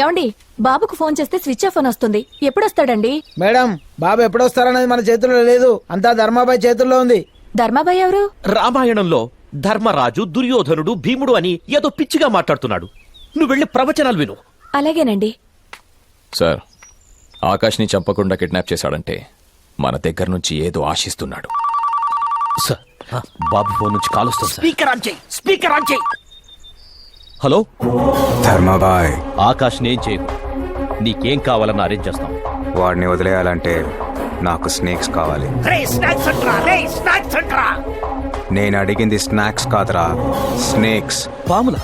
ఏమండి బాబుకు ఫోన్ చేస్తే స్విచ్ ఆఫ్ అని వస్తుంది. ఎప్పుడొస్తాడండి? మేడం, బాబు ఎప్పుడొస్తారనేది మన చేతుల్లో లేదు, అంతా ధర్మాబాయ్ చేతుల్లో ఉంది. ధర్మాబాయ్ ఎవరు? రామాయణంలో ధర్మరాజు, దుర్యోధనుడు, భీముడు అని ఏదో పిచ్చిగా మాట్లాడుతున్నాడు. నువ్వు వెళ్ళి ప్రవచనాలు విను. అలాగేనండి. సార్, ఆకాష్ని చంపకుండా కిడ్నాప్ చేశాడంటే మన దగ్గర నుంచి ఏదో ఆశిస్తున్నాడు. సార్, బాబు ఫోన్ నుంచి కాల్ వస్తుంది. స్పీకర్ ఆన్ చేయి, స్పీకర్ ఆన్ చేయి. హలో ధర్మాబాయ్, ఆకాష్ నేం చేయకు. నీకేం కావాలన్నా అరేంజ్ చేస్తాం. వాడిని వదిలేయాలంటే నాకు స్నేక్స్ కావాలి. నేను అడిగింది స్నాక్స్ కాదురా, స్నేక్స్. పాములా?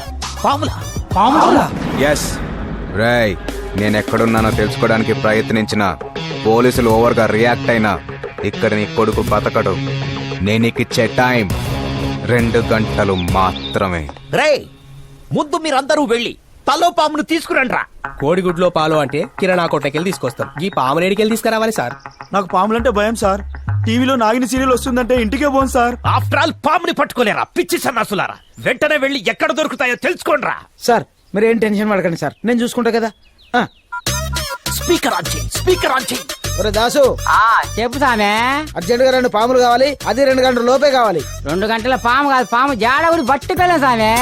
పాములా? ఎస్ రేయ్, నేను ఎక్కడున్నానో తెలుసుకోవడానికి ప్రయత్నించిన పోలీసులు ఓవర్గా రియాక్ట్ అయినా ఇక్కడ నీ కొడుకు బతకడు. నేను నీకు ఇచ్చే టైం 2 గంటలు మాత్రమే. రే, ముందు మీరందరూ వెళ్ళి తలో పామును తీసుకురండ్రా. కోడిగుడ్లో పాలు అంటే కిరాణా కొట్టకెళ్ళి తీసుకొస్తాం. ఈ పాము నేడికెళ్ళి తీసుకురావాలి సార్. నాకు పాములంటే భయం సార్. టీవీలో నాగిని సీరియల్ వస్తుందంటే ఇంటికే పోను సార్. ఆఫ్టర్ ఆల్ పాముని పట్టుకోలేరా పిచ్చి సన్నాసులారా. వెంటనే వెళ్ళి ఎక్కడ దొరుకుతాయో తెలుసుకోండ్రా. సార్, మీరు ఏం టెన్షన్ పడకండి సార్, నేను చూసుకుంటా కదా. స్పీకర్ ఆన్ చేయి, స్పీకర్ ఆన్ చేయి. ఒరే దాసు, చెప్పు సామే. అర్జెంట్ గా 2 పాములు కావాలి, అది 2 గంటల లోపే కావాలి. 2 గంటల పాము కాదు, పాము జాడవులు పట్టుకెళ్ళాం సామే.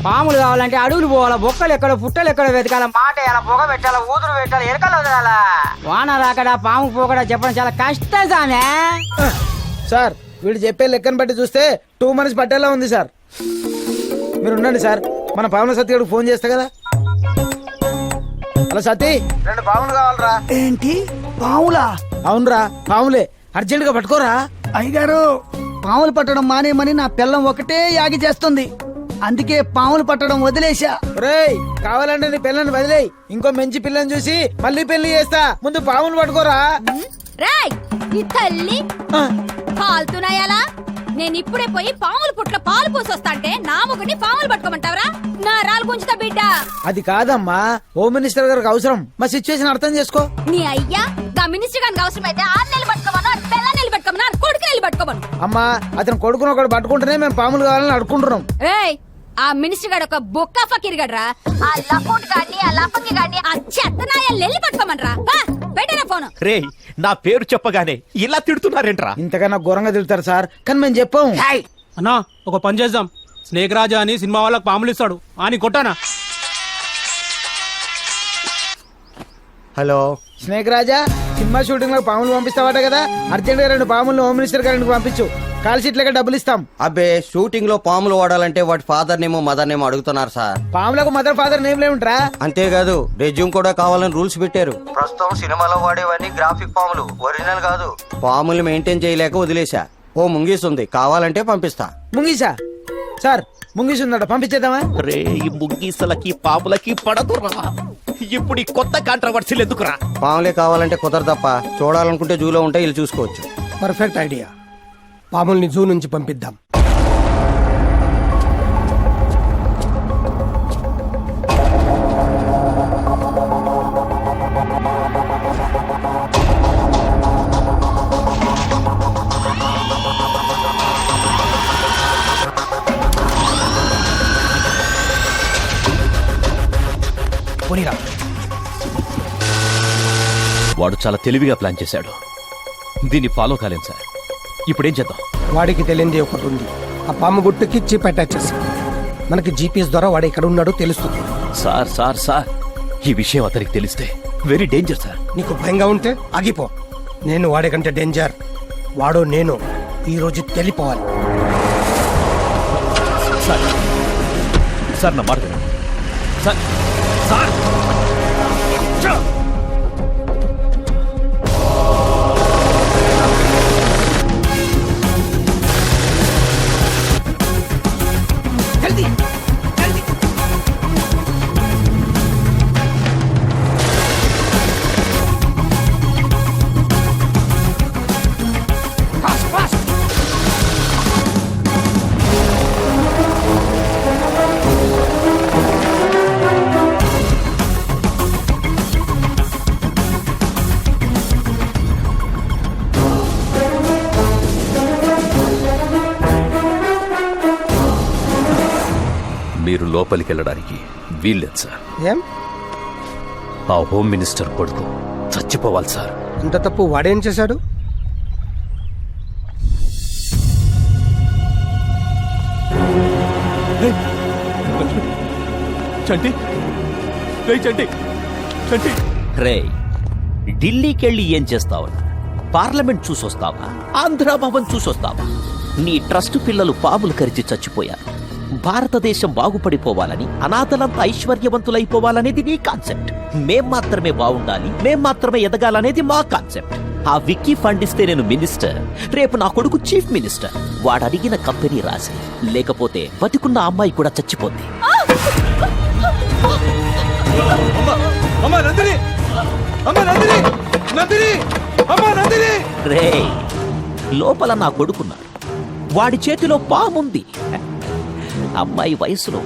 పాములు కావాలంటే అడుగులు పోవాలా, బొక్కలు ఎక్కడ, పుట్టలు ఎక్కడ వెతకాల, మాట వేయాల, పొగ పెట్టాలా, ఊదులు పెట్టాలి, ఎరకలు వదలాలా. వాన రాకడా పాము పోకడా చెప్పడం చాలా కష్టం సామే. సార్, వీడు చెప్పే లెక్కను బట్టి చూస్తే 2 మంత్స్ పట్టేలా ఉంది సార్. మీరు ఉండండి సార్, మన పాముల సత్తి గడికి ఫోన్ చేస్తా కదా. హలో సతీ, 2 పాములు కావాలరా. ఏంటి పాములా? అవునరా, పాములే, అర్జెంట్ గా పట్టుకోరా. అయ్యగారు, పాములు పట్టడం మానేమని నా పిల్లం ఒకటే యాగి చేస్తుంది, అందుకే పాములు పట్టడం వదిలేశా. రేయ్, కావాలంటే నీ పిల్లని వదిలేయి, ఇంకో మంచి పిల్లని చూసి మళ్ళీ పెళ్లి చేస్తా. ముందు పాములు పట్టుకోరా. రాయ్, నీ తల్లి కాలుతున్నాయాలా? నేను ఇప్పుడే పోయి పాముల పుట్ల పాలు పోసొస్తాంటే నా ముగ్గురిని పాములు పట్టుకోమంటావరా? నా రాలు గుంజుతా బిడ్డ. అది కాదమ్మా, హోమ్ మినిస్టర్ గారికి అవసరం, మా సిచ్యువేషన్ అర్థం చేసుకో. నీ అయ్యా గా మినిస్టర్ గారికి అవసరమైతే 6 నెలలు పట్టుకోమను, 8 నెలలు పట్టుకోమను, కొడుకు నెలలు పట్టుకోమను. అమ్మా, అతను కొడుకుని ఒకటి పట్టుకుంటేనే మేము పాములు కావాలని అడుకుంటున్నాం. ఏయ్, ఆ మినిస్టర్ గారు ఒక బొక్క ఫకీర్ గడ్రా. ఆ లఫోట్ గాడిని, ఆ లఫకి గాడిని, ఆ చెత్తనాయాలు నెల్లి పట్టుకోమనరా. పెట్టరా ఫోన్. రే, నా పేరు చెప్పగానే ఇలా తిడుతున్నారేంట్రా? ఇంతకన్నా ఘోరంగా తిడతారు సార్, కానీ మేము చెప్పాం. అన్నా, ఒక పని చేద్దాం. స్నేక్ రాజా అని సినిమా వాళ్ళకి పాములు ఇస్తాడు అని కొట్టానా. హలో స్నేక్ రాజా, సినిమా షూటింగ్ లో పాములు పంపిస్తావట కదా, అర్జెంట్ గా 2 పాములు హోమ్ మినిస్టర్ గారికి పంపించు, కాల్ షీట్ లెక్క డబ్బులు ఇస్తాం. అబ్బే, షూటింగ్ లో పాములు వాడాలంటే వాటి ఫాదర్ నేమో మదర్ నేమో అడుగుతున్నారు సార్. పాములకు మదర్ ఫాదర్ నేమ్ లేవుంట్రా. అంతేకాదు, రెజ్యూమ్ కూడా కావాలని రూల్స్ పెట్టారు. ప్రస్తుతం సినిమాలో వాడేవన్నీ గ్రాఫిక్ పాములు, ఒరిజినల్ కాదు. పాములు మెయింటైన్ చేయలేక వదిలేశా. ఓ ముంగీసుంది, కావాలంటే పంపిస్తా. ముంగీసా? సార్, ముంగీసు ఉందట, పంపించేద్దామా? రే, ఈ ముగ్గీసలకి పాములకి పడదురా. ఇప్పుడు ఈ కొత్త కాంట్రవర్సీలు ఎందుకురా? పాములే కావాలంటే కుదరదప్ప. చూడాలనుకుంటే జూలో ఉంటే వీళ్ళు చూసుకోవచ్చు. పర్ఫెక్ట్ ఐడియా, పాముల్ని జూ నుంచి పంపిద్దాం. వాడు చాలా తెలివిగా ప్లాన్ చేశాడు. దీన్ని ఫాలో కాలేం సార్. ఇప్పుడేం చేద్దాం? వాడికి తెలియంది ఒకటి ఉంది, ఆ పాము గుట్టుకి చిప్ అటాచ్ చేసి మనకి జీపీఎస్ ద్వారా వాడు ఎక్కడ ఉన్నాడో తెలుస్తుంది. సార్ సార్ సార్, ఈ విషయం అతనికి తెలిస్తే వెరీ డేంజర్ సార్. నీకు భయంగా ఉంటే ఆగిపో. నేను వాడి కంటే డేంజర్. వాడు నేను ఈ రోజు తెలిపోవాలి. సార్ సార్, నా మాట వినండి. సార్ సార్, మీరు లోపలికి వెళ్ళడానికి వీల్లేదు సార్. ఏం ఆ హోమ్ మినిస్టర్ కొడుకు చచ్చిపోవాలి సార్. అంత తప్పు వాడేం చేశాడు? చంటి రేయ్ చంటి చంటి రే, ఢిల్లీకెళ్ళి ఏం చేస్తావు? పార్లమెంట్ చూసొస్తావా? ఆంధ్రాభవన్ చూసొస్తావా? నీ ట్రస్ట్ పిల్లలు పాములు కరిచి చచ్చిపోయారు. భారతదేశం బాగుపడిపోవాలని, అనాథలంతా ఐశ్వర్యవంతులైపోవాలనేది నీ కాన్సెప్ట్. మేం మాత్రమే బాగుండాలి, మేం మాత్రమే ఎదగాలనేది మా కాన్సెప్ట్. ఆ విక్కీ ఫండ్ ఇస్తే నేను మినిస్టర్, రేపు నా కొడుకు చీఫ్ మినిస్టర్. వాడు అడిగిన కంపెనీ రాసి, లేకపోతే బతికున్న అమ్మాయి కూడా చచ్చిపోద్ది. అమ్మా నందిని అమ్మా నందిని నందిని అమ్మా నందిని రే, లోపల నా కొడుకున్నాడు, వాడి చేతిలో పాముంది. అమ్మాయి వయసులో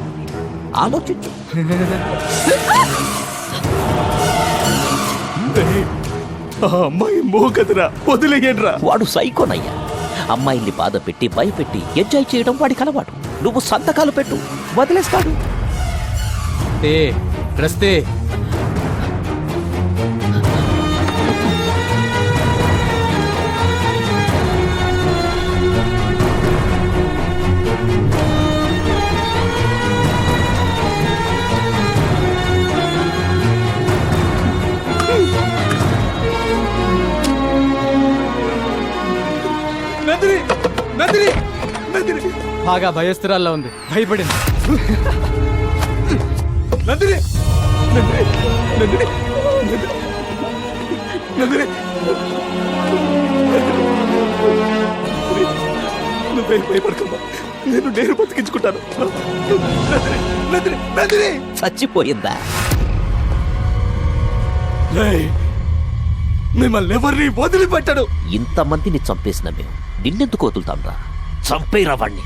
ఆలోచించు. ఆ అమ్మాయి మోకదురా, వదిలేయండిరా. వాడు సైకోనయ్యా. అమ్మాయిల్ని బాధ పెట్టి భయపెట్టి ఎంజాయ్ చేయడం వాడికి అలవాటు. నువ్వు సంతకాలు పెట్టు, వదిలేస్తాడు. రస్తే నందిని నందిని నందిని బాగా భయస్థిరాల్లో ఉంది, భయపడింది. నందిని నందిని నందిని నందిని నువ్వేం భయపడకమ్మా, నేను బతికించుకుంటాను. నందిని నందిని నందిని చచ్చిపోయిందా? రేయ్, మిమ్మల్ని ఎవరిని వదిలిపెట్టడు. ఇంతమందిని చంపేసిన మేము నిన్నెందుకు వదులుతాంరా? చంపేరా వాణ్ణి.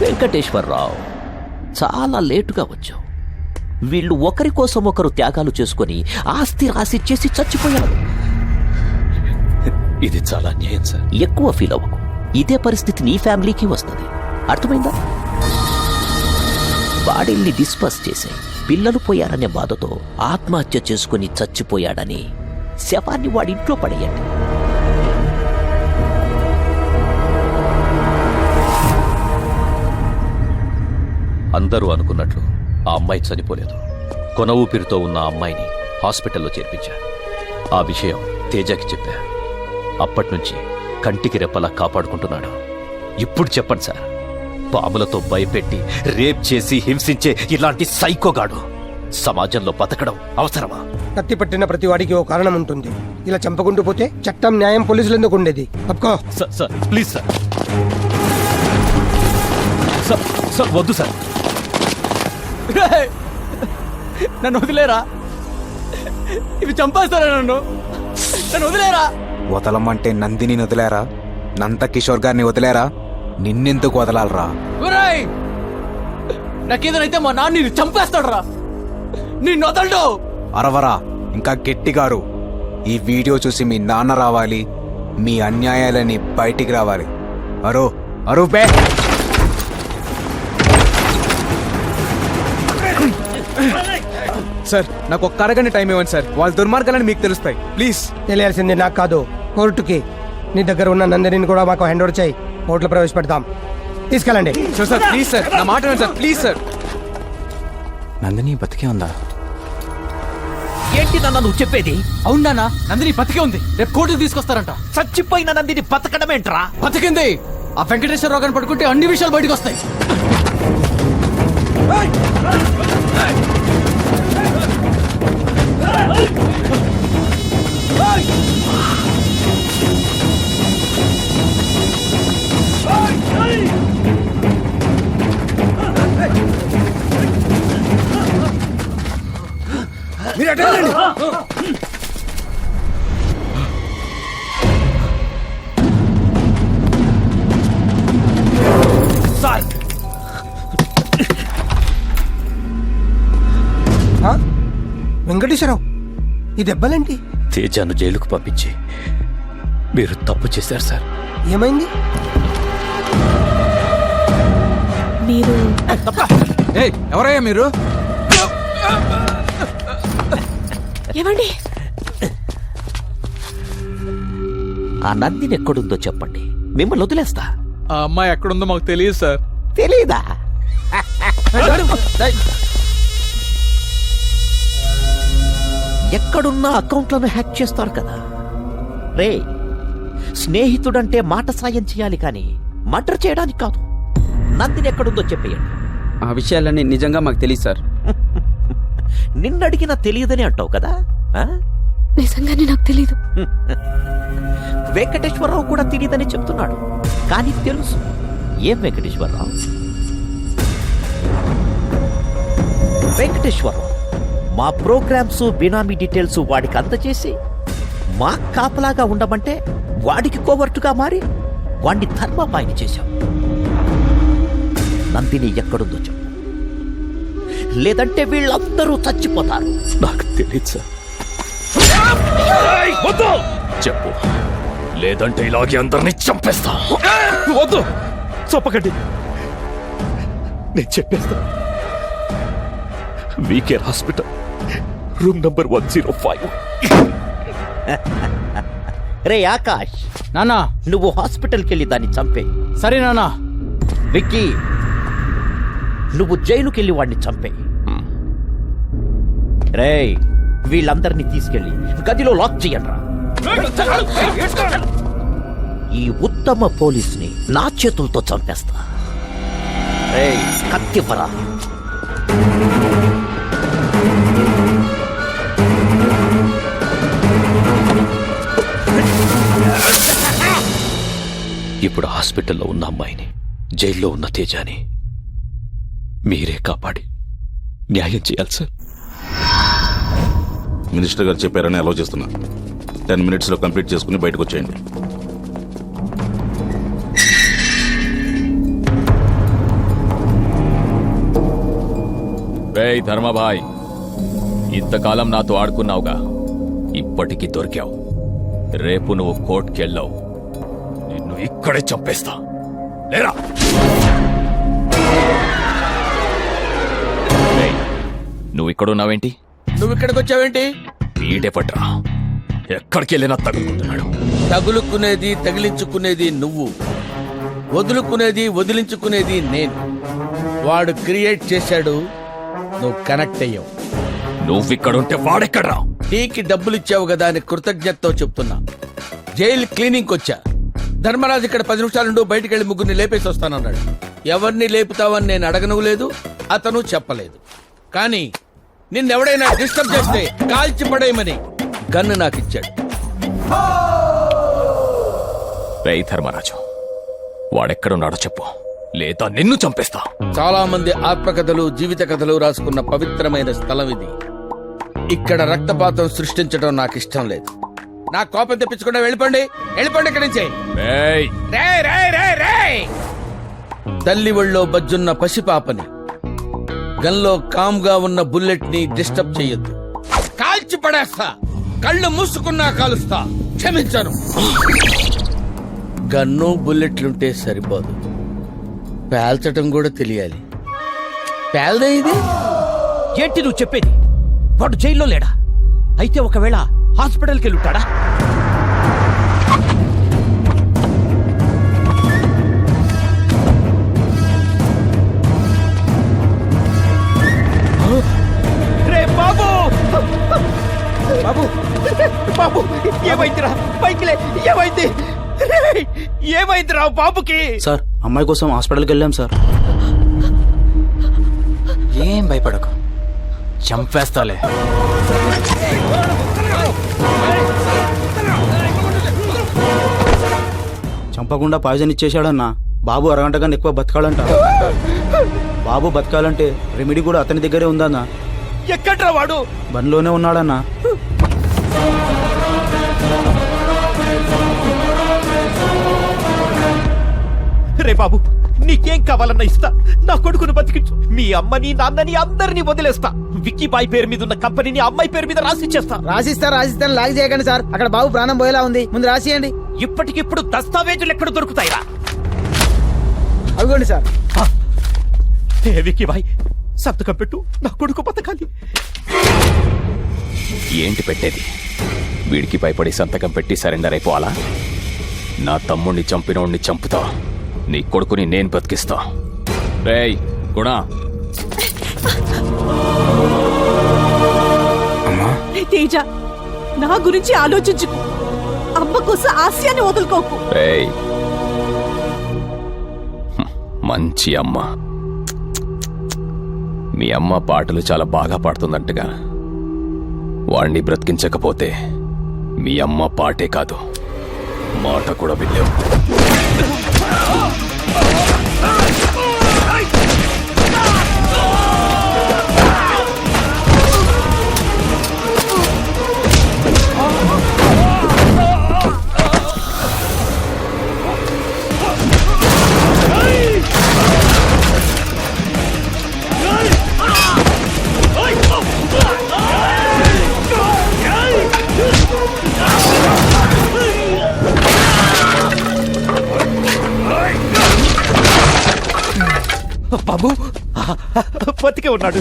వెంకటేశ్వరరావు, చాలా లేటుగా వచ్చావు. వీళ్ళు ఒకరి కోసం ఒకరు త్యాగాలు చేసుకొని ఆస్తి రాసిచ్చేసి చచ్చిపోయారు. ఇది చాలా అన్యాయం సార్. ఎక్కువ ఫీల్ అవ్వకు. ఇదే పరిస్థితి నీ ఫ్యామిలీకి వస్తుంది. అర్థమైందా? బాడీల్ని డిస్పస్ చేసే పిల్లలు పోయారనే బాధతో ఆత్మహత్య చేసుకుని చచ్చిపోయాడని శవాన్ని వాడి ఇంట్లో పడేయండి. అందరూ అనుకున్నట్లు ఆ అమ్మాయి చనిపోలేదు. కొన ఊపిరితో ఉన్న ఆ అమ్మాయిని హాస్పిటల్లో చేర్పించా. ఆ విషయం తేజకి చెప్పా. అప్పట్నుంచి కంటికి రెప్పలా కాపాడుకుంటున్నాడు. ఇప్పుడు చెప్పండి సార్, పాములతో భయపెట్టి రేప్ చేసి హింసించే ఇలాంటి సైకోగాడు సమాజంలో బతకడం అవసరమా? కత్తి పట్టిన ప్రతి వాడికి ఓ కారణం ఉంటుంది. ఇలా చంపకుంటూ పోతే చట్టం, న్యాయం, పోలీసులు ఎందుకు ఉండేది? తప్పుకో. Sir please sir. సార్ వద్దు సార్. నన్ను వదిలేరా, ఇవి చంపేస్తారా? నన్ను వదిలేరా. వదలమంటే నందిని వదిలేరా? నందకిషోర్ గారిని వదిలేరా? నిన్నెందుకు వదలాలరా? నాకేదైతే మా నాన్న నిన్ను చంపేస్తాడు రా. నిన్ను వదలడు. అరవరా, ఇంకా గట్టిగారు. ఈ వీడియో చూసి మీ నాన్న రావాలి, మీ అన్యాయాలని బయటికి రావాలి. అరో అరు బే. సార్, నాకు ఒక్క అరగంట టైం ఇవ్వండి సార్. వాళ్ళ దుర్మార్గాలని మీకు తెలుస్తాయి. ప్లీజ్. తెలియాల్సింది నాకు కాదు, కోర్టుకి. నీ దగ్గర ఉన్న నందిని కూడా మాకు హ్యాండ్ ఓవర్ చేయి. కోర్టులో ప్రవేశపెడతాం. తీసుకెళ్ళండి. సార్ ప్లీజ్ సార్, నా మాట వినండి సార్, ప్లీజ్ సార్. నందిని బతికే ఉందా? ఏంటి నాన్న నువ్వు చెప్పేది? అవునా? నందిని బతికే ఉంది, రేపు కోర్టుకు తీసుకొస్తారంట. చచ్చిపోయిన నందిని బతకడమేంట్రా? బతికింది. ఆ వెంకటేశ్వరరావు గారిని పడుకుంటే అన్ని విషయాలు బయటకు వస్తాయి. మీరు అటు వెళ్ళండి. వెంకటేశ్వరరావు, ఈ దెబ్బలేంటి? తేజాను జైలుకు పంపించి మీరు తప్పు చేశారు సార్. ఏమైంది? మీరు ఎవరయ్యా మీరు? ఏమండి? ఆ నందిని ఎక్కడుందో చెప్పండి, మిమ్మల్ని వదిలేస్తా. ఆ అమ్మాయి ఎక్కడుందో మాకు తెలియదు సార్. తెలీదా? ఎక్కడున్నా అకౌంట్లను హ్యాక్ చేస్తారు కదా రే. స్నేహితుడంటే మాట సాయం చేయాలి కానీ మర్డర్ చేయడానికి కాదు. నందిని ఎక్కడుందో చెప్పేయండి. ఆ విషయాలన్నీ నిజంగా మాకు తెలియదు సార్. నిన్నడిగినా తెలియదని అంటావు కదా. ఆ? నిజంగానే నాకు తెలీదు. వెంకటేశ్వరరావు కూడా తెలియదని చెప్తున్నాడు, కానీ తెలుసు. ఏం వెంకటేశ్వరరావు? వెంకటేశ్వరరావు మా ప్రోగ్రామ్స్ బినామీ డీటెయిల్స్ వాడికి అందజేసి మా కాపలాగా ఉండమంటే వాడికి కోవర్టుగా మారి వాడిని ధర్మపాయిని చేశాం. నందిని ఎక్కడుందో చెప్పు, లేదంటే వీళ్ళందరూ చచ్చిపోతారు. నాకు తెలియదు సార్. చెప్పు, లేదంటే ఇలాగే అందరినీ చంపేస్తా. వద్దు, చొప్పకండి. నేను చెప్పేస్తా. WeCare hospital, room number 105. రే ఆకాష్, నానా నువ్వు హాస్పిటల్కి వెళ్ళి దాన్ని చంపే. సరే నానా. విక్కీ, నువ్వు జైలుకెళ్ళి వాడిని చంపే. రేయ్, వీళ్ళందరినీ తీసుకెళ్ళి గదిలో లాక్ చెయ్యండ్రా. ఈ ఉత్తమ పోలీసుని నా చేతులతో చంపేస్తా. రేయ్, కత్తివ్వరా. ఇప్పుడు హాస్పిటల్లో ఉన్న అమ్మాయిని, జైల్లో ఉన్న తేజాని మీరే కాపాడి న్యాయం చేయాలి సార్. మినిస్టర్ గారు చెప్పారని అలౌ చేస్తున్నా. 10 minutes లో కంప్లీట్ చేసుకుని బయటకు వచ్చేయండి. రేయ్ ధర్మభాయ్, ఇంతకాలం నాతో ఆడుకున్నావుగా, ఇప్పటికి దొరికావు. రేపు నువ్వు కోర్టుకెళ్ళావు, నిన్ను ఇక్కడే చంపేస్తా. లేరా? రేయ్, నువ్వు ఇక్కడున్నావేంటి? నువ్వు ఇక్కడికి వచ్చావేంటి? వీడే పట్రా, ఎక్కడికి వెళ్ళినా తగులుకుంటున్నాడు. తగులుకునేది తగిలించుకునేది నువ్వు, వదులుకునేది వదిలించుకునేది నేను. వాడు క్రియేట్ చేశాడు, నువ్వు కనెక్ట్ అయ్యావు. నువ్విక్కడుంటే వాడెక్కడ్రా? టీకి డబ్బులు ఇచ్చావు కదా అని కృతజ్ఞతతో చెప్తున్నా. జైలు క్లీనింగ్ వచ్చా. ధర్మరాజు ఇక్కడ 10 నిమిషాలుండు, బయటికి వెళ్ళి ముగ్గురిని లేపేసి వస్తానన్నాడు. ఎవరిని లేపుతావని నేను అడగను లేదు, అతను చెప్పలేదు. కానీ నిన్నెవడైనా డిస్టర్బ్ చేస్తే కాల్చి పడేయమని గన్ను నాకు ఇచ్చాడు. రేయ్ ధర్మరాజు, వాడెక్కడున్నాడో చెప్పు, లేదా నిన్ను చంపేస్తా. చాలా మంది ఆత్మకథలు, జీవిత కథలు రాసుకున్న పవిత్రమైన స్థలం ఇది. ఇక్కడ రక్తపాతం సృష్టించడం నాకు ఇష్టం లేదు. నా కోపం తెప్పించకుండా వెళ్ళిపోండి, వెళ్ళిపోండి ఇక్కడి నుంచి. రేయ్, రేయ్, రేయ్, రేయ్, రేయ్. తల్లి ఒళ్ళో బజ్జున్న పసిపాపని, గన్లో కామ్గా ఉన్న బుల్లెట్ ని డిస్టర్బ్ చెయ్యొద్దు. కాల్చి పడేస్తా, కళ్ళు మూసుకున్నా కాలుస్తా. క్షమించను. గన్ను బుల్లెట్లుంటే సరిపోదు, పేల్చటం కూడా తెలియాలి. పేల్దే ఇది? ఏంటి నువ్వు చెప్పేది? వాడు జైల్లో లేడా? అయితే ఒకవేళ హాస్పిటల్కి వెళ్ళుంటాడా? రే బాబు, బాబు, బాబు, ఏమైందిరా? పైకిలే, ఏమైంది? ఏమైందిరా బాబుకి? సార్, అమ్మాయి కోసం హాస్పిటల్కి వెళ్ళాం సార్. ఏం భయపడకు, చంపేస్తాలే. చంపకుండా పాయిజన్ ఇచ్చేశాడన్నా. బాబు అరగంట కన్నా ఎక్కువ బతకాలంట. బాబు బతకాలంటే రెమెడీ కూడా అతని దగ్గరే ఉందన్నా. ఎక్కడ్రా వాడు? బండిలోనే ఉన్నాడన్నా. రే బాబు, నీకేం కావాలన్నా ఇస్తా. నా కొడుకును బతికించు. మీ అమ్మని నాన్నని అందరినీ వదిలేస్తా. విక్కీ బాయ్ పేరు మీద ఉన్న కంపెనీని అమ్మాయి పేరు మీద రాసిచ్చేస్తా. రాసిస్తాను లాగ్ చేయకండి సార్. అక్కడ బాబు ప్రాణం పోయేలా ఉంది, ముందు రాసియండి. ఇప్పటికిప్పుడు దస్తావేజులు ఎక్కడ దొరుకుతాయిరా? అవిగోండి సార్. ఏ విక్కీ బాయ్, సంతకం పెట్టు. నా కొడుకు బతకాలి. ఏంటి పెట్టేది? వీడికి భయపడి సంతకం పెట్టి సరెండర్ అయిపోవాలా? నా తమ్ముణ్ణి చంపినోడిని చంపుతా, నీ కొడుకుని నేను బతికిస్తా. రేయ్ గుణా. తేజ, నా గురించి ఆలోచించుకో. అమ్మ కోసం ఆశయాన్ని వదులుకోకు. రేయ్, మంచి అమ్మ. మీ అమ్మ పాటలు చాలా బాగా పాడుతుందంటగా. వాణ్ణి బ్రతికించకపోతే మీ అమ్మ పాటే కాదు, మాట కూడా వినలేవు. బాబు బతికే ఉన్నాడు.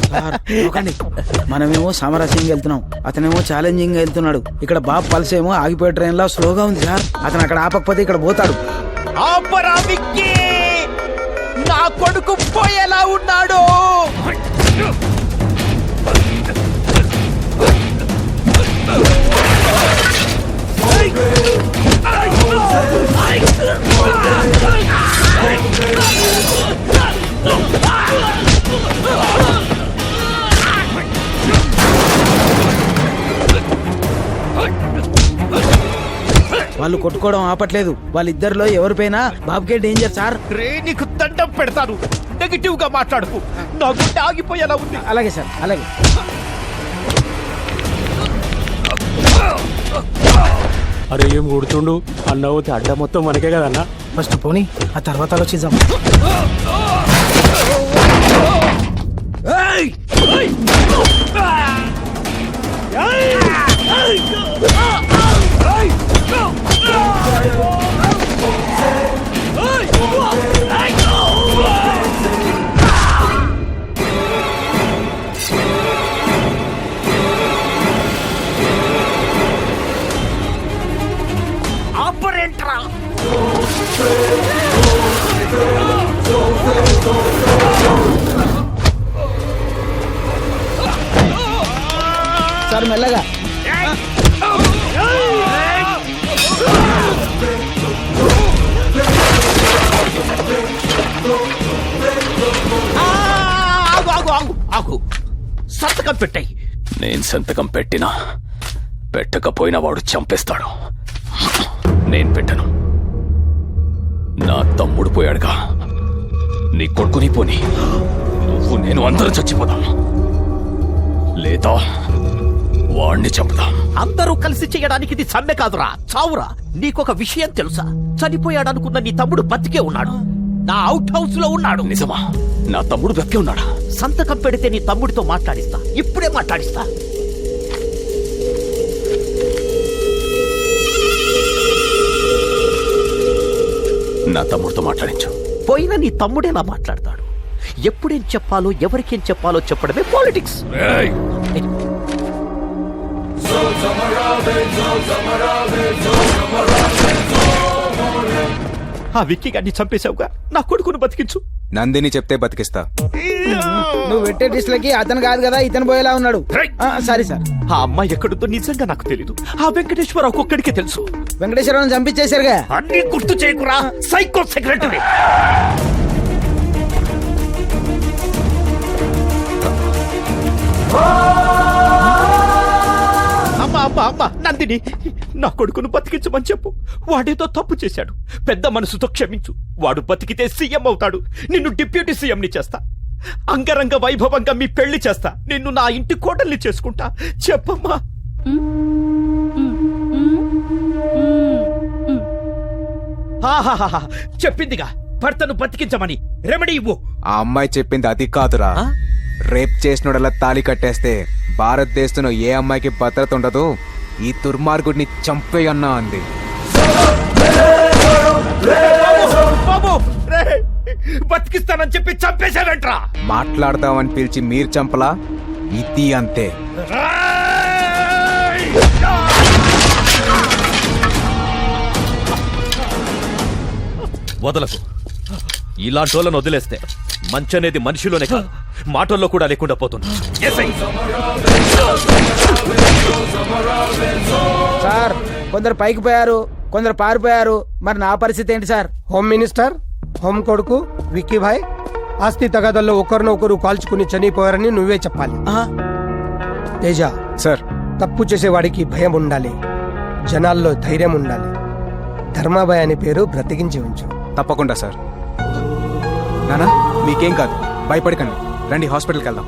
మనమేమో సామరస్యంగా వెళ్తున్నాం, అతనేమో ఛాలెంజింగ్ వెళ్తున్నాడు. ఇక్కడ బాబు పల్స్ ఏమో ఆగిపోయే ట్రైన్ లా స్లోగా ఉంది సార్. అతను అక్కడ ఆపకపోతే ఇక్కడ పోతాడు. ఆపరా విక్కీ, నా కొడుకు పోయేలా ఉన్నాడు. వాళ్ళు కొట్టుకోవడం ఆపట్లేదు. వాళ్ళిద్దరిలో ఎవరిపైనా బాబుకే డేంజర్ సార్. రే, నీకు దండం పెడతాను. నెగిటివ్ గా మాట్లాడుకు. నా గుండె ఆగిపోయేలా ఉంది. అలాగే సార్, అలాగే. అరే ఏం కొడుతుండు అన్న, పోతే అడ్డ మొత్తం మనకే కదన్నా. ఫస్ట్ పోనీ, ఆ తర్వాత ఆలోచిద్దాం. ఆపరేంట్రా. సార్ మెల్లగా. ఆగు, సంతకం పెట్టాయి. నేను సంతకం పెట్టినా పెట్టకపోయినా వాడు చంపేస్తాడు. నేను పెట్టను. నా తమ్ముడు పోయాడుగా, నీ కొడుకుని పోని నువ్వు నేను అందరూ చచ్చిపోదాం, లేదా వాణ్ణి చంపుదాం. అందరూ కలిసి చేయడానికి ఇది సమ్మె కాదురా, చావురా. నీకొక విషయం తెలుసా? చనిపోయాడనుకున్న నీ తమ్ముడు బతికే ఉన్నాడు. నా అవుట్ హౌస్ లో ఉన్నాడు. నిజమా? నా తమ్ముడు బతికే ఉన్నాడా? సంతకం పెడితే నీ తమ్ముడితో మాట్లాడిస్తా. ఇప్పుడే మాట్లాడిస్తా. నా తమ్ముడితో మాట్లాడించు. పోయినా నీ తమ్ముడేలా మాట్లాడతాడు? ఎప్పుడేం చెప్పాలో ఎవరికేం చెప్పాలో చెప్పడమే పాలిటిక్స్. ఆ విక్కీ గారిని చంపేశావుగా, నా కొడుకును బతికించు. నందిని చెప్తే బతికిస్తా. నువ్వు పెట్టే డిస్లకి అతను కాదు కదా, ఇతను పోయేలా ఉన్నాడు. Sorry sir. ఆ అమ్మాయి ఎక్కడుందో నిజంగా నాకు తెలీదు. ఆ వెంకటేశ్వరరావు ఒక్కడికే తెలుసు. వెంకటేశ్వరరావు చంపించేశారుగా. అన్ని గుర్తు చేయకురా, సైకో సెక్రటరీ. అమ్మా నందిని, నా కొడుకును బతికించమని చెప్పు. వాడేదో తప్పు చేశాడు, పెద్ద మనసుతో క్షమించు. వాడు బతికితే సీఎం అవుతాడు. నిన్ను డిప్యూటీ సీఎంని చేస్తా. అంగరంగ వైభవంగా మీ పెళ్లి చేస్తా. నిన్ను నా ఇంటి కోడల్ని చేసుకుంటా. చెప్పమ్మా. చెప్పిందిగా, భర్తను బతికించమని రెమెడీ ఇవ్వు. ఆ అమ్మాయి చెప్పింది అది కాదురా. రేప్ చేసినోడల్లా తాళి కట్టేస్తే భారతదేశంలో ఏ అమ్మాయికి భద్రత ఉండదు, ఈ దుర్మార్గుడిని చంపేయన్నా అంది. బాబు బతికిస్తానని చెప్పి చంపేశాడంట్రా. మాట్లాడదామని పిలిచి మీరు చంపలా, ఇది అంతే. వదలకు. ఇలాంటి వాళ్ళను వదిలేస్తే మంచి అనేది మనిషిలోనే కాదు మాటల్లో కూడా లేకుండా పోతుంది. సార్ కొందరు పైకి పోయారు, కొందరు పారిపోయారు. మరి నా పరిస్థితి ఏంటి సార్? హోమ్ మినిస్టర్, హోమ్ కొడుకు విక్కీ భాయ్ ఆస్తి తగాదల్లో ఒకరినొకరు కాల్చుకుని చనిపోయారని నువ్వే చెప్పాలి. తేజ సార్, తప్పు చేసేవాడికి భయం ఉండాలి, జనాల్లో ధైర్యం ఉండాలి. ధర్మాభాయ్ అనే పేరు బ్రతికించి ఉంచు. తప్పకుండా సార్. నానా మీకేం కాదు, భయపడకండి. రండి హాస్పిటల్కి వెళ్దాం.